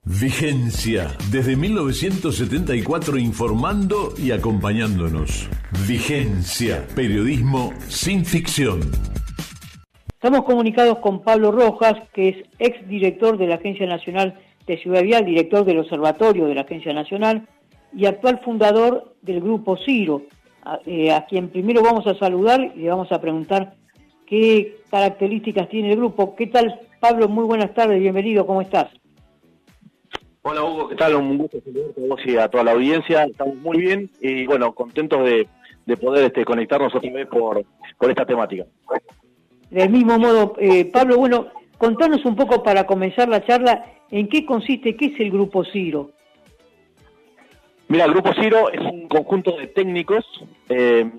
Vigencia, desde 1974 informando y acompañándonos. Vigencia, periodismo sin ficción. Estamos comunicados con Pablo Rojas, que es exdirector de la Agencia Nacional de Seguridad Vial, director del Observatorio de la Agencia Nacional y actual fundador del Grupo Ciro, a quien primero vamos a saludar y le vamos a preguntar qué características tiene el grupo. ¿Qué tal, Pablo? Muy buenas tardes, bienvenido, ¿cómo estás? Hola Hugo, ¿qué tal? Un gusto saludarte a vos y a toda la audiencia. Estamos muy bien y bueno, contentos de poder conectarnos otra vez por esta temática. Del mismo modo, Pablo, bueno, contanos un poco para comenzar la charla, ¿en qué consiste, qué es el Grupo Ciro? Mira, el Grupo Ciro es un conjunto de técnicos,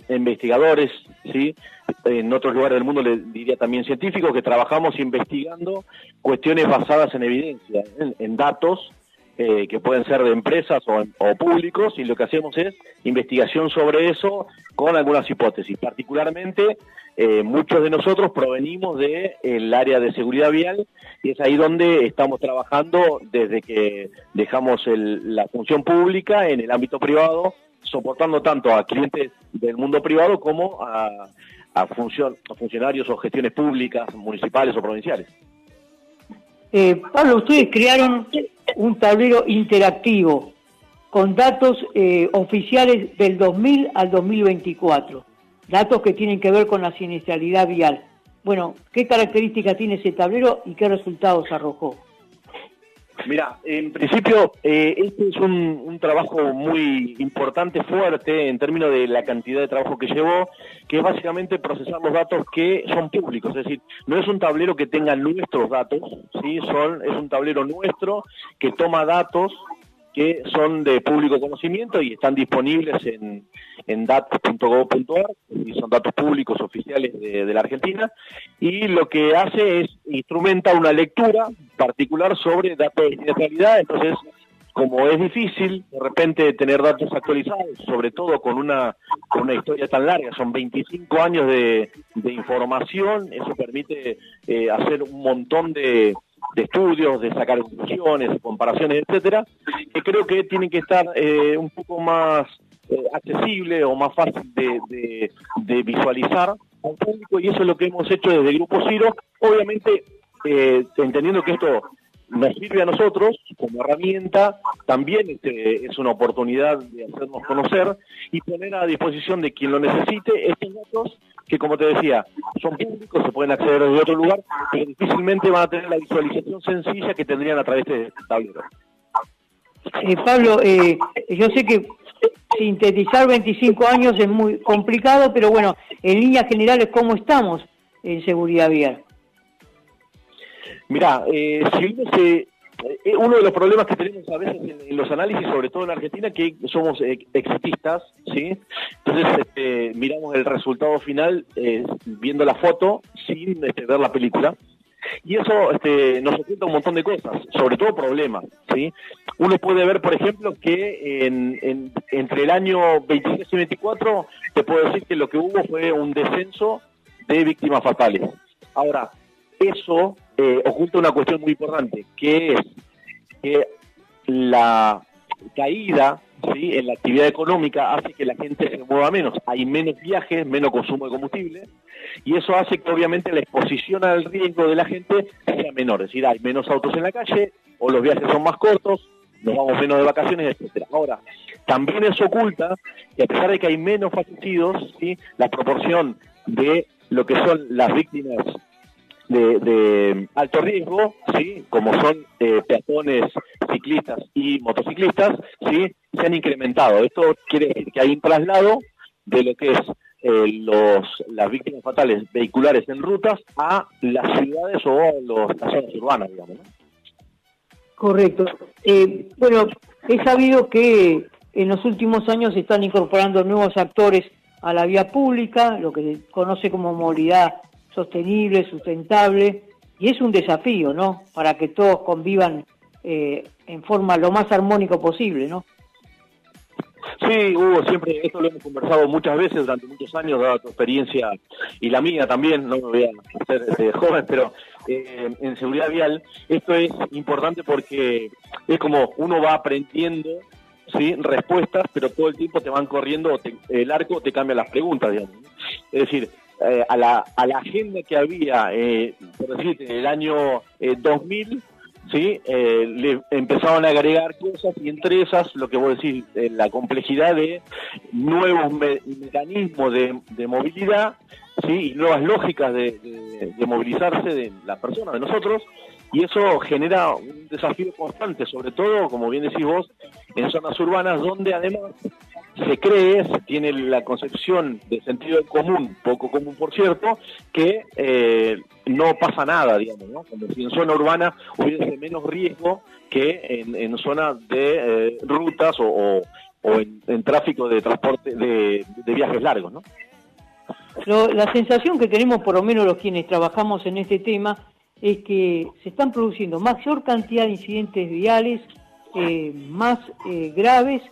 investigadores, ¿sí? En otros lugares del mundo le diría también científicos, que trabajamos investigando cuestiones basadas en evidencia, en datos, que pueden ser de empresas o públicos, y lo que hacemos es investigación sobre eso con algunas hipótesis. Particularmente, muchos de nosotros provenimos del área de seguridad vial, y es ahí donde estamos trabajando desde que dejamos la función pública en el ámbito privado, soportando tanto a clientes del mundo privado como a funcionarios o gestiones públicas, municipales o provinciales. Pablo, ustedes crearon un tablero interactivo con datos oficiales del 2000 al 2024, datos que tienen que ver con la siniestralidad vial. Bueno, ¿qué características tiene ese tablero y qué resultados arrojó? Mira, en principio este es un trabajo muy importante, fuerte, en términos de la cantidad de trabajo que llevó, que es básicamente procesar los datos que son públicos, es decir, no es un tablero que tenga nuestros datos, ¿sí? Es un tablero nuestro que toma datos que son de público conocimiento y están disponibles en datos.gov.ar, y son datos públicos oficiales de la Argentina, y lo que hace es instrumenta una lectura particular sobre datos de siniestralidad. Entonces, como es difícil de repente tener datos actualizados, sobre todo con una historia tan larga, son 25 años de información, eso permite hacer un montón de estudios, de sacar conclusiones, de comparaciones, etcétera, que creo que tienen que estar un poco más accesible o más fácil de visualizar al público, y eso es lo que hemos hecho desde el Grupo Ciro, obviamente entendiendo que esto nos sirve a nosotros como herramienta, también es una oportunidad de hacernos conocer y poner a disposición de quien lo necesite estos datos que, como te decía, son públicos, se pueden acceder desde otro lugar, pero difícilmente van a tener la visualización sencilla que tendrían a través de este tablero. Pablo, yo sé que sintetizar 25 años es muy complicado, pero bueno, en líneas generales, ¿cómo estamos en seguridad vial? Mirá, uno de los problemas que tenemos a veces en los análisis, sobre todo en Argentina, que somos exitistas, ¿sí? Entonces miramos el resultado final viendo la foto sin ver la película. Y eso nos oculta un montón de cosas, sobre todo problemas, ¿sí? Uno puede ver, por ejemplo, que entre el año 26 y 24, te puedo decir que lo que hubo fue un descenso de víctimas fatales. Ahora, eso oculta una cuestión muy importante, que es que la caída, ¿sí?, en la actividad económica hace que la gente se mueva menos. Hay menos viajes, menos consumo de combustible, y eso hace que obviamente la exposición al riesgo de la gente sea menor. Es decir, hay menos autos en la calle, o los viajes son más cortos, nos vamos menos de vacaciones, etcétera. Ahora, también eso oculta que a pesar de que hay menos fallecidos, ¿sí?, la proporción de lo que son las víctimas de alto riesgo, ¿sí?, como son peatones, ciclistas y motociclistas, ¿sí?, se han incrementado. Esto quiere decir que hay un traslado de lo que es las víctimas fatales vehiculares en rutas a las ciudades o las zonas urbanas, digamos, ¿no? Correcto. Bueno, he sabido que en los últimos años se están incorporando nuevos actores a la vía pública, lo que se conoce como movilidad sostenible, sustentable, y es un desafío, ¿no?, para que todos convivan en forma lo más armónico posible, ¿no? Sí, Hugo, siempre esto lo hemos conversado muchas veces durante muchos años, dada tu experiencia y la mía también, no me voy a hacer joven, pero en seguridad vial esto es importante porque es como uno va aprendiendo, ¿sí?, respuestas, pero todo el tiempo te van corriendo, el arco te cambia las preguntas, digamos, ¿no? Es decir, a la agenda que había, por decirte, en el año 2000, ¿sí? Le empezaban a agregar cosas, y entre esas, lo que vos decís, la complejidad de nuevos mecanismos de movilidad, ¿sí?, y nuevas lógicas de movilizarse de las personas, de nosotros, y eso genera un desafío constante, sobre todo, como bien decís vos, en zonas urbanas, donde además se tiene la concepción de sentido común, poco común por cierto, que no pasa nada, digamos, ¿no? Como si en zona urbana hubiese menos riesgo que en zonas de rutas o en tráfico de transporte de viajes largos, ¿no? La sensación que tenemos, por lo menos los quienes trabajamos en este tema, es que se están produciendo mayor cantidad de incidentes viales, más graves,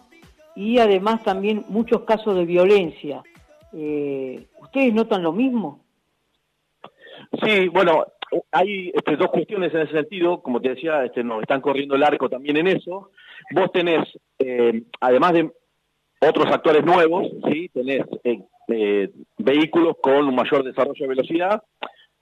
y además también muchos casos de violencia. ¿Ustedes notan lo mismo? Sí, bueno, hay dos cuestiones en ese sentido. Como te decía, nos están corriendo el arco también en eso. Vos tenés, además de otros actores nuevos, ¿sí?, tenés vehículos con un mayor desarrollo de velocidad,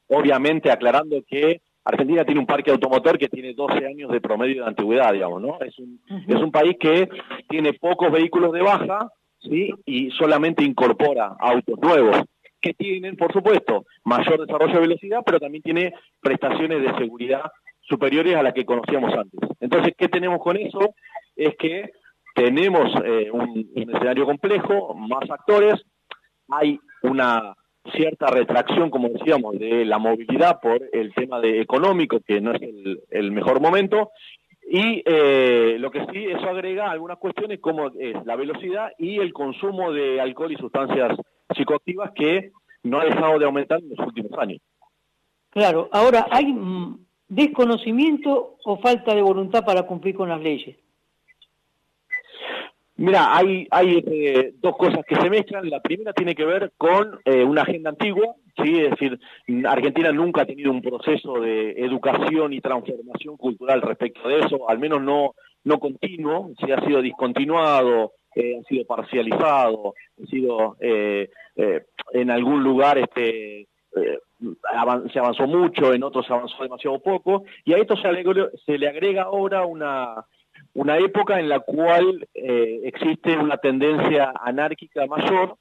obviamente aclarando que Argentina tiene un parque automotor que tiene 12 años de promedio de antigüedad, digamos, ¿no? Es un país que tiene pocos vehículos de baja, ¿sí?, y solamente incorpora autos nuevos, que tienen, por supuesto, mayor desarrollo de velocidad, pero también tiene prestaciones de seguridad superiores a las que conocíamos antes. Entonces, ¿qué tenemos con eso? Es que tenemos un escenario complejo, más actores, hay una cierta retracción, como decíamos, de la movilidad por el tema económico, que no es el mejor momento, y lo que sí, eso agrega algunas cuestiones como es la velocidad y el consumo de alcohol y sustancias psicoactivas, que no ha dejado de aumentar en los últimos años. Claro, ahora, ¿hay desconocimiento o falta de voluntad para cumplir con las leyes? Mira, hay dos cosas que se mezclan. La primera tiene que ver con una agenda antigua, ¿sí? Es decir, Argentina nunca ha tenido un proceso de educación y transformación cultural respecto de eso, al menos no continuo. Sí, ha sido discontinuado, ha sido parcializado, ha sido en algún lugar se avanzó mucho, en otros se avanzó demasiado poco, y a esto se le agrega ahora una época en la cual existe una tendencia anárquica mayor,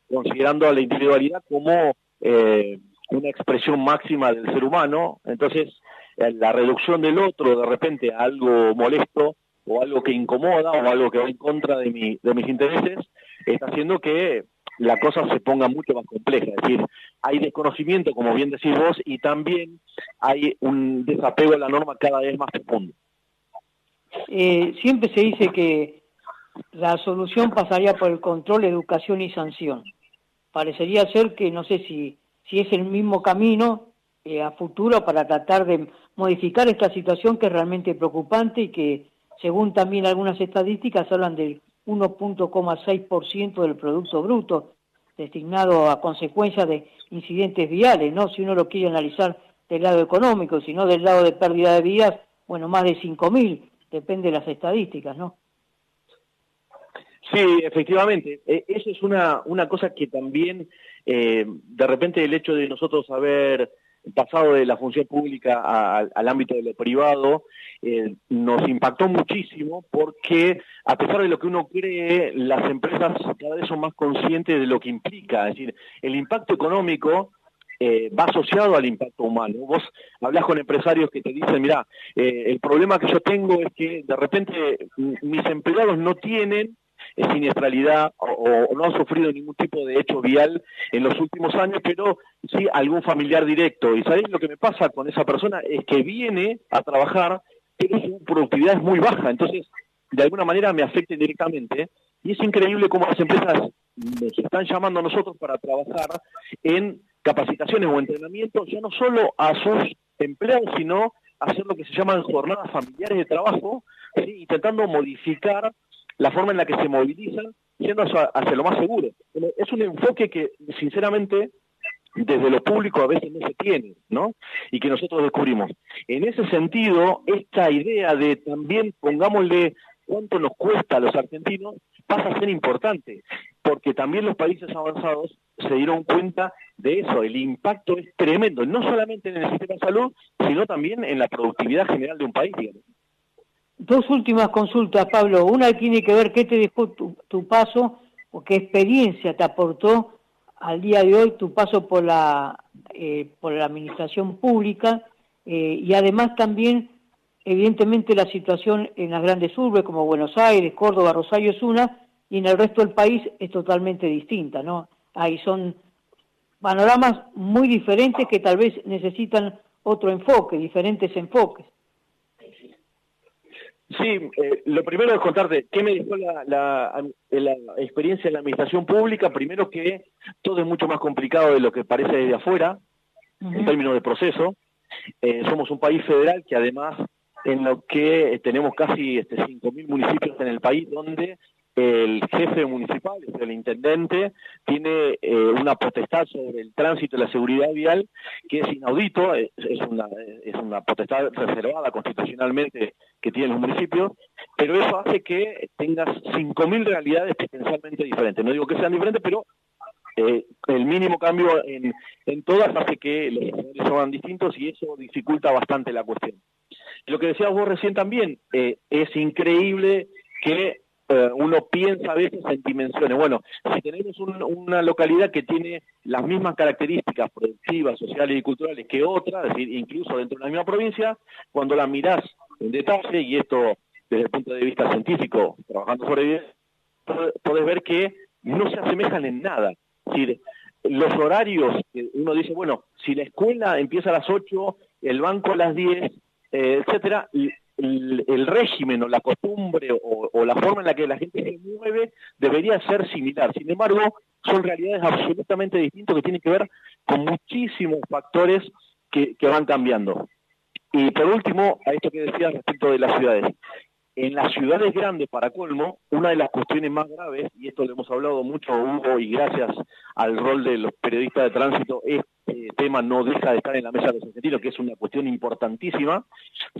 considerando a la individualidad como una expresión máxima del ser humano. Entonces, la reducción del otro de repente a algo molesto, o algo que incomoda, o algo que va en contra de mis intereses, está haciendo que la cosa se ponga mucho más compleja. Es decir, hay desconocimiento, como bien decís vos, y también hay un desapego a la norma cada vez más profundo. Siempre se dice que la solución pasaría por el control, educación y sanción. Parecería ser que, no sé si es el mismo camino a futuro para tratar de modificar esta situación, que es realmente preocupante y que, según también algunas estadísticas, hablan del 1,6% del Producto Bruto destinado a consecuencias de incidentes viales, ¿no? Si uno lo quiere analizar del lado económico, sino del lado de pérdida de vidas, bueno, más de 5.000. Depende de las estadísticas, ¿no? Sí, efectivamente. Eso es una cosa que también, de repente, el hecho de nosotros haber pasado de la función pública al ámbito de lo privado, nos impactó muchísimo, porque a pesar de lo que uno cree, las empresas cada vez son más conscientes de lo que implica. Es decir, el impacto económico va asociado al impacto humano. Vos hablás con empresarios que te dicen, mirá, el problema que yo tengo es que de repente mis empleados no tienen siniestralidad o no han sufrido ningún tipo de hecho vial en los últimos años, pero sí algún familiar directo. ¿Y sabés lo que me pasa con esa persona? Es que viene a trabajar, pero su productividad es muy baja, entonces de alguna manera me afecta directamente, y es increíble cómo las empresas nos están llamando a nosotros para trabajar en capacitaciones o entrenamientos, ya no solo a sus empleados, sino hacer lo que se llaman jornadas familiares de trabajo, ¿sí?, intentando modificar la forma en la que se movilizan yendo hacia lo más seguro. Es un enfoque que, sinceramente, desde lo público a veces no se tiene, ¿no? Y que nosotros descubrimos. En ese sentido, esta idea de también, pongámosle cuánto nos cuesta a los argentinos, pasa a ser importante, porque también los países avanzados se dieron cuenta de eso, el impacto es tremendo, no solamente en el sistema de salud, sino también en la productividad general de un país, digamos. Dos últimas consultas, Pablo. Una tiene que ver qué te dejó tu paso o qué experiencia te aportó al día de hoy tu paso por la administración pública y además también, evidentemente, la situación en las grandes urbes como Buenos Aires, Córdoba, Rosario es una, y en el resto del país es totalmente distinta, ¿no? Ahí son panoramas muy diferentes que tal vez necesitan otro enfoque, diferentes enfoques. Sí, lo primero es contarte qué me dejó la experiencia en la administración pública. Primero, que todo es mucho más complicado de lo que parece desde afuera, en términos de proceso. Somos un país federal que además, en lo que tenemos casi 5.000 municipios en el país, donde el jefe municipal, el intendente, tiene una potestad sobre el tránsito y la seguridad vial que es inaudito, es una potestad reservada constitucionalmente que tienen los municipios, pero eso hace que tengas 5.000 realidades potencialmente diferentes. No digo que sean diferentes, pero el mínimo cambio en todas hace que los escenarios sean distintos y eso dificulta bastante la cuestión. Lo que decías vos recién también, es increíble que uno piensa a veces en dimensiones. Bueno, si tenemos una localidad que tiene las mismas características productivas, sociales y culturales que otra, es decir, incluso dentro de la misma provincia, cuando la mirás en detalle, y esto desde el punto de vista científico, trabajando sobre evidencia, podés ver que no se asemejan en nada. Es decir, los horarios, uno dice, bueno, si la escuela empieza a las 8, el banco a las 10, etcétera, el régimen o la costumbre o la forma en la que la gente se mueve debería ser similar. Sin embargo, son realidades absolutamente distintas que tienen que ver con muchísimos factores que van cambiando. Y por último, a esto que decías respecto de las ciudades. En las ciudades grandes, para colmo, una de las cuestiones más graves, y esto lo hemos hablado mucho, Hugo, y gracias al rol de los periodistas de tránsito, este tema no deja de estar en la mesa de los argentinos, que es una cuestión importantísima,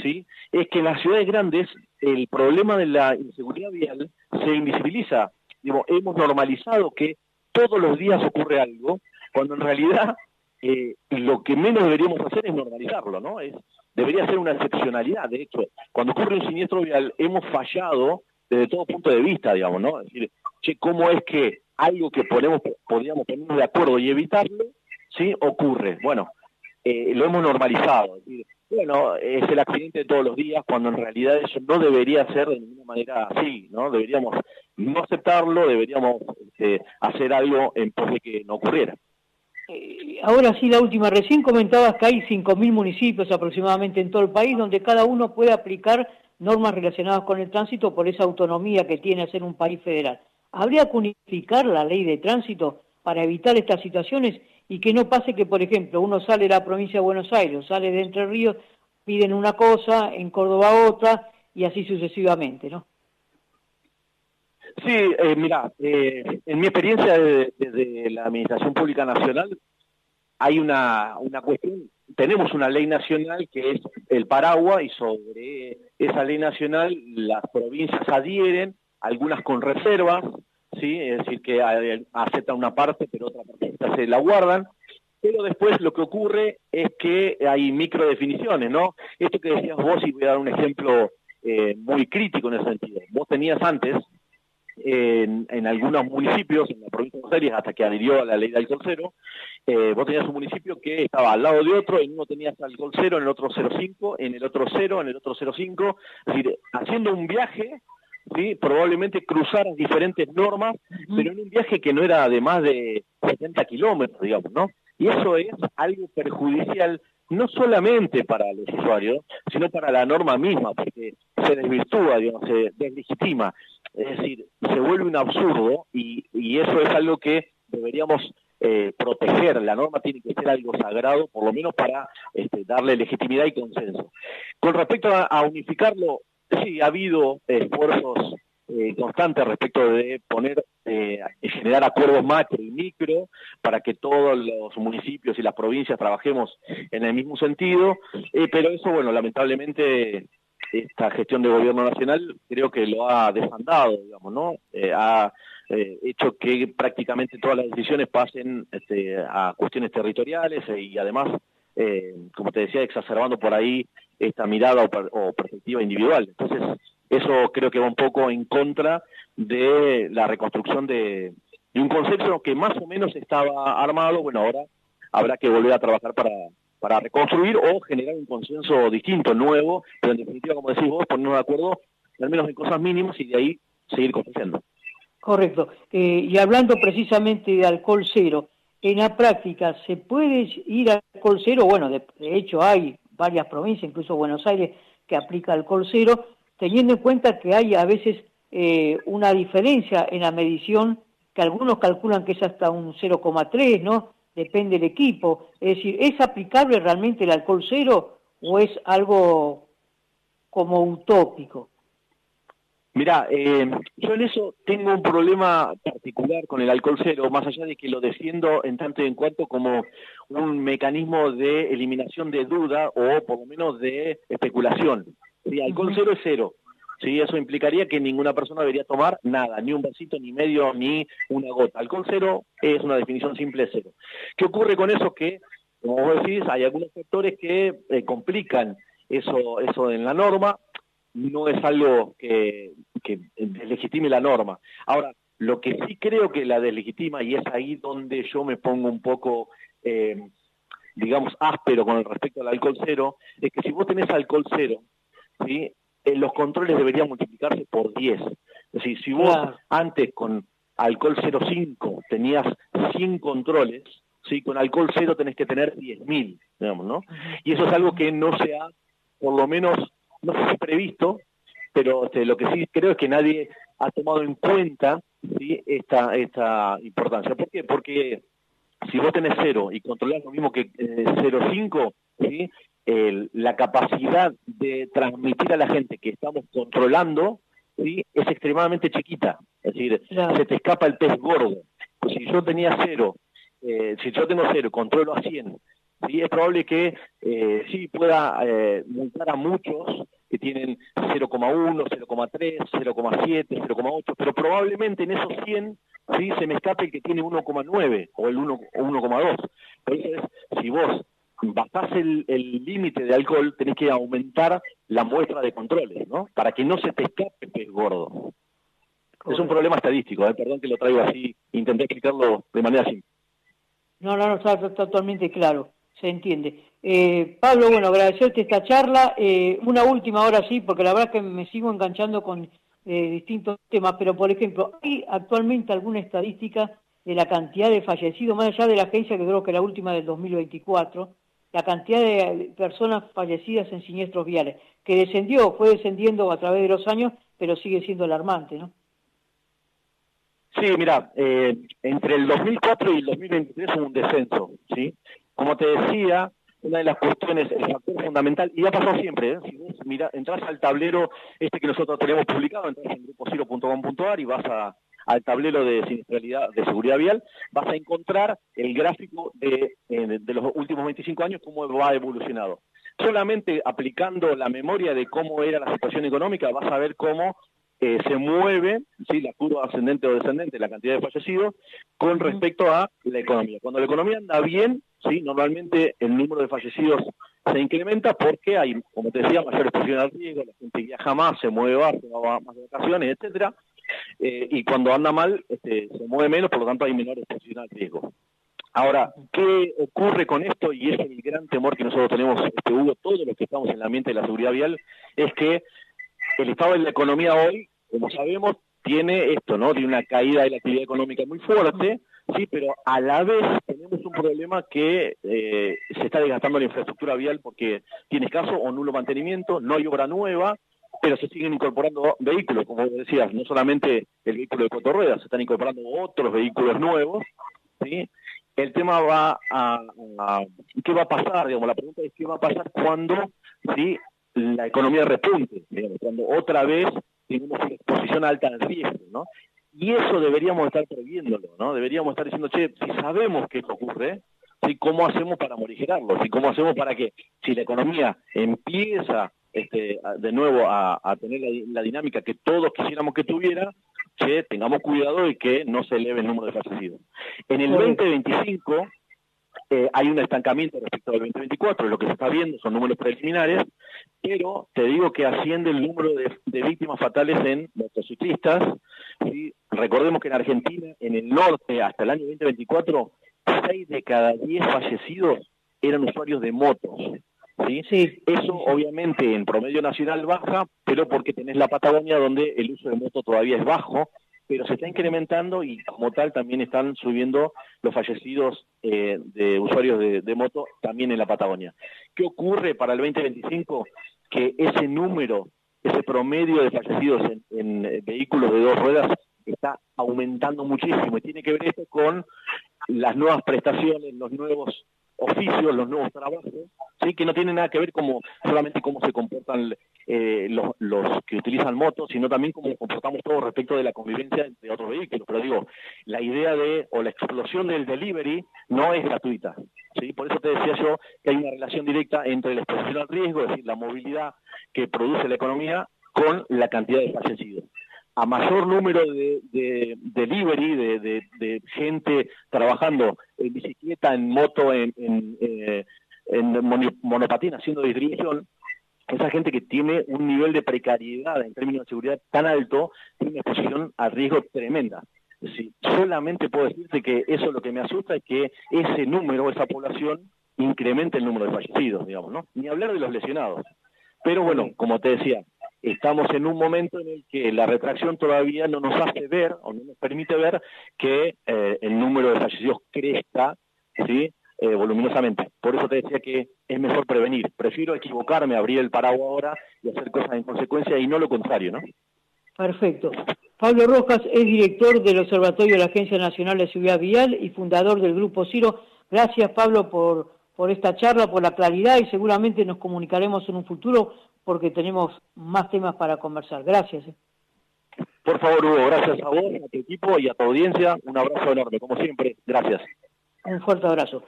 ¿sí? Es que en las ciudades grandes el problema de la inseguridad vial se invisibiliza. Digo, hemos normalizado que todos los días ocurre algo, cuando en realidad lo que menos deberíamos hacer es normalizarlo, ¿no? Debería ser una excepcionalidad. De hecho, cuando ocurre un siniestro vial, hemos fallado desde todo punto de vista, digamos, ¿no? Es decir, ¿cómo es que algo que podríamos ponernos de acuerdo y evitarlo, sí, ocurre? Bueno, lo hemos normalizado. Es decir, bueno, es el accidente de todos los días, cuando en realidad eso no debería ser de ninguna manera así, ¿no? Deberíamos no aceptarlo, deberíamos hacer algo en pos de que no ocurriera. Ahora sí, la última. Recién comentabas que hay 5.000 municipios aproximadamente en todo el país donde cada uno puede aplicar normas relacionadas con el tránsito por esa autonomía que tiene a ser un país federal. ¿Habría que unificar la ley de tránsito para evitar estas situaciones y que no pase que, por ejemplo, uno sale de la provincia de Buenos Aires, sale de Entre Ríos, piden una cosa, en Córdoba otra y así sucesivamente, ¿no? Sí, mira, en mi experiencia desde la Administración Pública Nacional hay una cuestión, tenemos una ley nacional que es el paraguas y sobre esa ley nacional las provincias adhieren, algunas con reservas, ¿sí? Es decir, que aceptan una parte pero otra parte se la guardan, pero después lo que ocurre es que hay microdefiniciones, ¿no? Esto que decías vos, y voy a dar un ejemplo muy crítico en ese sentido. Vos tenías antes, en algunos municipios, en la provincia de Buenos Aires, hasta que adhirió a la ley de alcohol cero, vos tenías un municipio que estaba al lado de otro, en uno tenías alcohol cero, en el otro 0,5, en el otro 0, en el otro 0,5, es decir, haciendo un viaje, ¿sí? Probablemente cruzaras diferentes normas, pero en un viaje que no era de más de 70 kilómetros, digamos, ¿no? Y eso es algo perjudicial, no solamente para los usuarios, sino para la norma misma, porque se desvirtúa, digamos, se deslegitima. Es decir, se vuelve un absurdo y eso es algo que deberíamos proteger. La norma tiene que ser algo sagrado, por lo menos para darle legitimidad y consenso. Con respecto a unificarlo, sí, ha habido esfuerzos constante respecto de generar acuerdos macro y micro para que todos los municipios y las provincias trabajemos en el mismo sentido, pero eso, bueno, lamentablemente esta gestión de gobierno nacional creo que lo ha desandado, digamos, ¿no? Ha hecho que prácticamente todas las decisiones pasen a cuestiones territoriales y además, como te decía, exacerbando por ahí esta mirada o perspectiva individual. Entonces, eso creo que va un poco en contra de la reconstrucción de un concepto que más o menos estaba armado. Bueno, ahora habrá que volver a trabajar para reconstruir o generar un consenso distinto, nuevo, pero en definitiva, como decís vos, ponernos de acuerdo al menos en cosas mínimas y de ahí seguir construyendo. Correcto. Y hablando precisamente de alcohol cero, en la práctica, ¿se puede ir al alcohol cero? Bueno, de hecho hay varias provincias, incluso Buenos Aires, que aplica alcohol cero, teniendo en cuenta que hay a veces una diferencia en la medición, que algunos calculan que es hasta un 0,3, ¿no? Depende del equipo. Es decir, ¿es aplicable realmente el alcohol cero o es algo como utópico? Mirá, yo en eso tengo un problema particular con el alcohol cero, más allá de que lo defiendo en tanto y en cuanto como un mecanismo de eliminación de duda o por lo menos de especulación. Sí, alcohol cero es cero. Sí, eso implicaría que ninguna persona debería tomar nada, ni un vasito, ni medio, ni una gota. Alcohol cero es una definición simple de cero. ¿Qué ocurre con eso? Que, como vos decís, hay algunos factores que complican eso en la norma. No es algo que deslegitime la norma. Ahora, lo que sí creo que la deslegitima, y es ahí donde yo me pongo un poco, digamos, áspero con respecto al alcohol cero, es que si vos tenés alcohol cero, ¿sí? Los controles deberían multiplicarse por 10. Es decir, si vos antes con alcohol 0,5 tenías 100 controles, ¿sí? Con alcohol cero tenés que tener 10.000, digamos, ¿no? Y eso es algo que no se ha, por lo menos, no sé si previsto, pero lo que sí creo es que nadie ha tomado en cuenta, ¿sí? esta importancia. ¿Por qué? Porque si vos tenés 0 y controlás lo mismo que 0,5, ¿sí? La capacidad de transmitir a la gente que estamos controlando, ¿sí? Es extremadamente chiquita. Es decir, se te escapa el pez gordo. Pues si yo tenía 0, si yo tengo 0, controlo a 100, ¿sí? Es probable que sí pueda multar a muchos que tienen 0,1, 0,3, 0,7, 0,8, pero probablemente en esos 100 sí se me escape el que tiene 1,9 o el 1,2. Por eso es, si vos bajás el límite de alcohol, tenés que aumentar la muestra de controles, ¿no? Para que no se te escape pez gordo. Correcto. Es un problema estadístico, perdón que lo traigo así, intenté explicarlo de manera simple. No, está totalmente claro, se entiende. Pablo, bueno, agradecerte esta charla. Una última ahora sí, porque la verdad que me sigo enganchando con distintos temas, pero por ejemplo, ¿hay actualmente alguna estadística de la cantidad de fallecidos, más allá de la agencia que creo que la última del 2024, la cantidad de personas fallecidas en siniestros viales, que fue descendiendo a través de los años, pero sigue siendo alarmante, ¿no? Sí, mira, entre el 2004 y el 2023 hubo un descenso, ¿sí? Como te decía, una de las cuestiones, el factor fundamental, y ha pasado siempre, si vos entras al tablero que nosotros tenemos publicado, entras en grupociro.com.ar y vas al tablero de siniestralidad de seguridad vial, vas a encontrar el gráfico de los últimos 25 años, cómo va evolucionado. Solamente aplicando la memoria de cómo era la situación económica, vas a ver cómo se mueve, ¿sí? La curva ascendente o descendente, la cantidad de fallecidos, con respecto a la economía. Cuando la economía anda bien, ¿sí? Normalmente el número de fallecidos se incrementa porque hay, como te decía, mayor exposición al riesgo, la gente viaja más, se mueve más, se va más de vacaciones, etcétera. Y cuando anda mal, se mueve menos, por lo tanto hay menor exposición al riesgo. Ahora, ¿qué ocurre con esto? Y es el gran temor que nosotros tenemos, Hugo, todos los que estamos en el ambiente de la seguridad vial, es que el estado de la economía hoy, como sabemos, tiene esto, ¿no? Tiene una caída de la actividad económica muy fuerte, sí, pero a la vez tenemos un problema que se está desgastando la infraestructura vial porque tiene escaso o nulo mantenimiento, no hay obra nueva, pero se siguen incorporando vehículos, como decías, no solamente el vehículo de cuatro ruedas, se están incorporando otros vehículos nuevos, ¿sí? El tema va ¿qué va a pasar? Digamos, la pregunta es ¿qué va a pasar cuando, ¿sí? La economía repunte, digamos, cuando otra vez tenemos una exposición alta al riesgo, ¿no? Y eso deberíamos estar previéndolo, ¿no? Deberíamos estar diciendo, che, si sabemos que esto ocurre, ¿sí? ¿Cómo hacemos para morigerarlo? ¿Sí? ¿Cómo hacemos para que, si la economía empieza de nuevo a tener la dinámica que todos quisiéramos que tuviera, che, tengamos cuidado y que no se eleve el número de fallecidos? En el 2025 hay un estancamiento respecto al 2024, lo que se está viendo son números preliminares, pero te digo que asciende el número de víctimas fatales en motociclistas, ¿sí? Recordemos que en Argentina, en el norte, hasta el año 2024, 6 de cada 10 fallecidos eran usuarios de motos. ¿Sí? Sí. Eso obviamente en promedio nacional baja, pero porque tenés la Patagonia donde el uso de moto todavía es bajo, pero se está incrementando y como tal también están subiendo los fallecidos de usuarios de moto también en la Patagonia. ¿Qué ocurre para el 2025? Que ese número, ese promedio de fallecidos en vehículos de 2 ruedas está aumentando muchísimo y tiene que ver esto con las nuevas prestaciones, los nuevos oficios, los nuevos trabajos, ¿sí? Que no tienen nada que ver solamente cómo se comportan los que utilizan motos, sino también cómo nos comportamos todos respecto de la convivencia entre otros vehículos. Pero digo, la idea o la explosión del delivery no es gratuita, ¿sí? Por eso te decía yo que hay una relación directa entre la exposición al riesgo, es decir, la movilidad que produce la economía, con la cantidad de fallecidos. A mayor número de delivery, de gente trabajando en bicicleta, en moto, en monopatín, haciendo distribución, esa gente que tiene un nivel de precariedad en términos de seguridad tan alto, tiene una exposición a riesgo tremenda. Es decir, solamente puedo decirte que eso lo que me asusta es que ese número, esa población, incremente el número de fallecidos, digamos, ¿no? Ni hablar de los lesionados. Pero bueno, como te decía, estamos en un momento en el que la retracción todavía no nos hace ver, o no nos permite ver, que el número de fallecidos crezca, ¿sí? Voluminosamente. Por eso te decía que es mejor prevenir. Prefiero equivocarme, abrir el paraguas ahora y hacer cosas en consecuencia y no lo contrario, ¿no? Perfecto. Pablo Rojas es director del Observatorio de la Agencia Nacional de Seguridad Vial y fundador del Grupo Ciro. Gracias, Pablo, por esta charla, por la claridad, y seguramente nos comunicaremos en un futuro porque tenemos más temas para conversar. Gracias. Por favor, Hugo, gracias a vos, a tu equipo y a tu audiencia. Un abrazo enorme, como siempre. Gracias. Un fuerte abrazo.